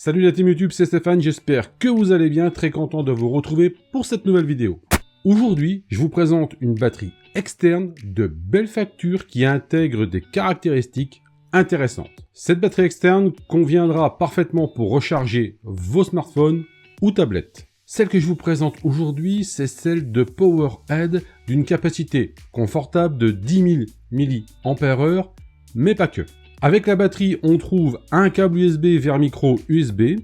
Salut la team YouTube, c'est Stéphane, j'espère que vous allez bien, très content de vous retrouver pour cette nouvelle vidéo. Aujourd'hui, je vous présente une batterie externe de belle facture qui intègre des caractéristiques intéressantes. Cette batterie externe conviendra parfaitement pour recharger vos smartphones ou tablettes. Celle que je vous présente aujourd'hui, c'est celle de Powerhead d'une capacité confortable de 10 000 mAh, mais pas que. Avec la batterie, on trouve un câble USB vers micro USB,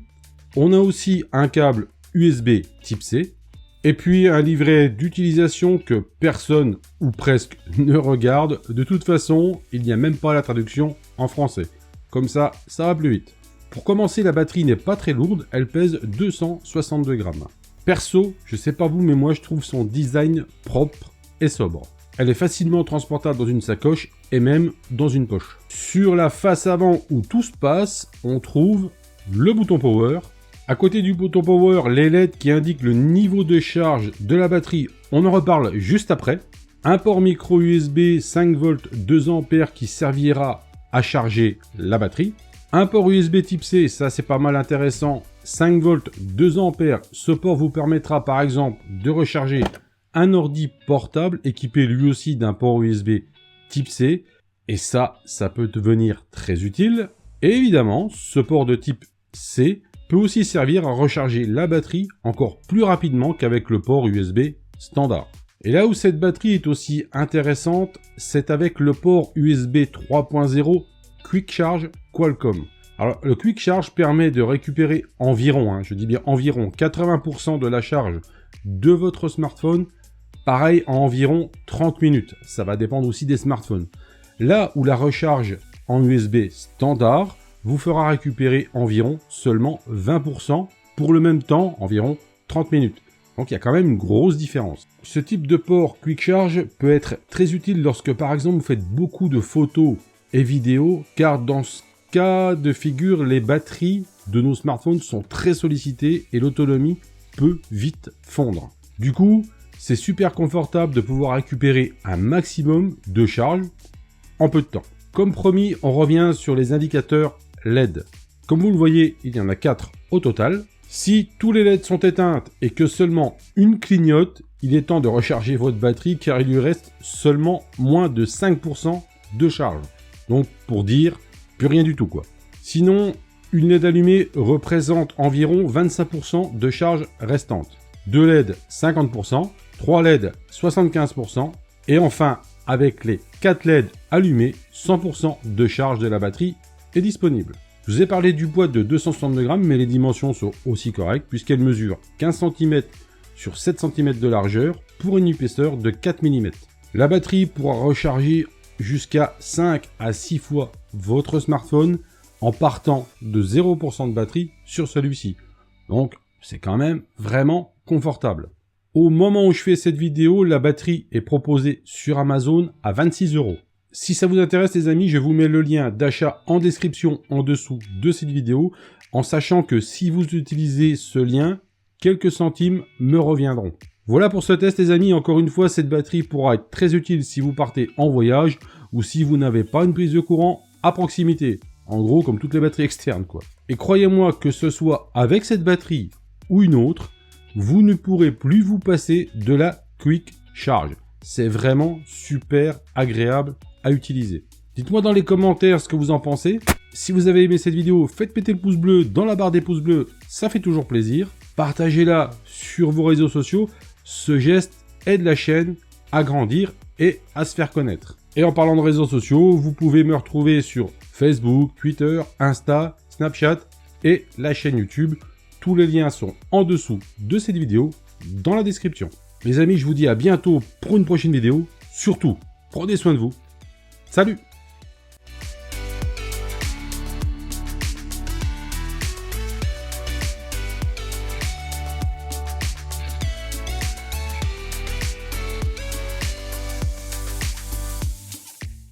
on a aussi un câble USB type C, et puis un livret d'utilisation que personne ou presque ne regarde. De toute façon, il n'y a même pas la traduction en français. Comme ça va plus vite. Pour commencer, la batterie n'est pas très lourde, elle pèse 262 grammes. Perso, je sais pas vous, mais moi je trouve son design propre et sobre. Elle est facilement transportable dans une sacoche et même dans une poche. Sur la face avant où tout se passe, on trouve le bouton power. À côté du bouton power, les LED qui indiquent le niveau de charge de la batterie, on en reparle juste après. Un port micro USB 5 volts 2 ampères qui servira à charger la batterie. Un port USB type C, ça c'est pas mal intéressant, 5 volts 2 ampères. Ce port vous permettra par exemple de recharger un ordi portable équipé lui aussi d'un port USB type C. Et ça peut devenir très utile. Et évidemment, ce port de type C peut aussi servir à recharger la batterie encore plus rapidement qu'avec le port USB standard. Et là où cette batterie est aussi intéressante, c'est avec le port USB 3.0 Quick Charge Qualcomm. Alors, le Quick Charge permet de récupérer environ, je dis bien environ 80% de la charge de votre smartphone, pareil en environ 30 minutes. Ça va dépendre aussi des smartphones. Là où la recharge en USB standard vous fera récupérer environ seulement 20% pour le même temps, environ 30 minutes. Donc il y a quand même une grosse différence. Ce type de port Quick Charge peut être très utile lorsque par exemple vous faites beaucoup de photos et vidéos, car dans ce cas de figure, les batteries de nos smartphones sont très sollicitées et l'autonomie peut vite fondre. Du coup, c'est super confortable de pouvoir récupérer un maximum de charge en peu de temps. Comme promis, on revient sur les indicateurs LED. Comme vous le voyez, il y en a 4 au total. Si tous les LED sont éteints et que seulement une clignote, il est temps de recharger votre batterie car il lui reste seulement moins de 5% de charge. Donc pour dire, plus rien du tout quoi. Sinon, une LED allumée représente environ 25% de charge restante. 2 LED 50%, 3 LED 75% et enfin avec les 4 LED allumés, 100% de charge de la batterie est disponible. Je vous ai parlé du poids de 262 grammes, mais les dimensions sont aussi correctes puisqu'elle mesure 15 cm sur 7 cm de largeur pour une épaisseur de 4 mm. La batterie pourra recharger jusqu'à 5 à 6 fois votre smartphone en partant de 0% de batterie sur celui-ci. Donc c'est quand même vraiment confortable. Au moment où je fais cette vidéo, la batterie est proposée sur Amazon à 26 €. Si ça vous intéresse les amis, je vous mets le lien d'achat en description en dessous de cette vidéo, en sachant que si vous utilisez ce lien, quelques centimes me reviendront. Voilà pour ce test les amis, encore une fois cette batterie pourra être très utile si vous partez en voyage ou si vous n'avez pas une prise de courant à proximité. En gros comme toutes les batteries externes quoi. Et croyez-moi que ce soit avec cette batterie ou une autre, vous ne pourrez plus vous passer de la Quick Charge. C'est vraiment super agréable à utiliser. Dites-moi dans les commentaires ce que vous en pensez. Si vous avez aimé cette vidéo, faites péter le pouce bleu dans la barre des pouces bleus, ça fait toujours plaisir. Partagez-la sur vos réseaux sociaux. Ce geste aide la chaîne à grandir et à se faire connaître. Et en parlant de réseaux sociaux, vous pouvez me retrouver sur Facebook, Twitter, Insta, Snapchat et la chaîne YouTube. Tous les liens sont en dessous de cette vidéo, dans la description. Les amis, je vous dis à bientôt pour une prochaine vidéo. Surtout, prenez soin de vous. Salut!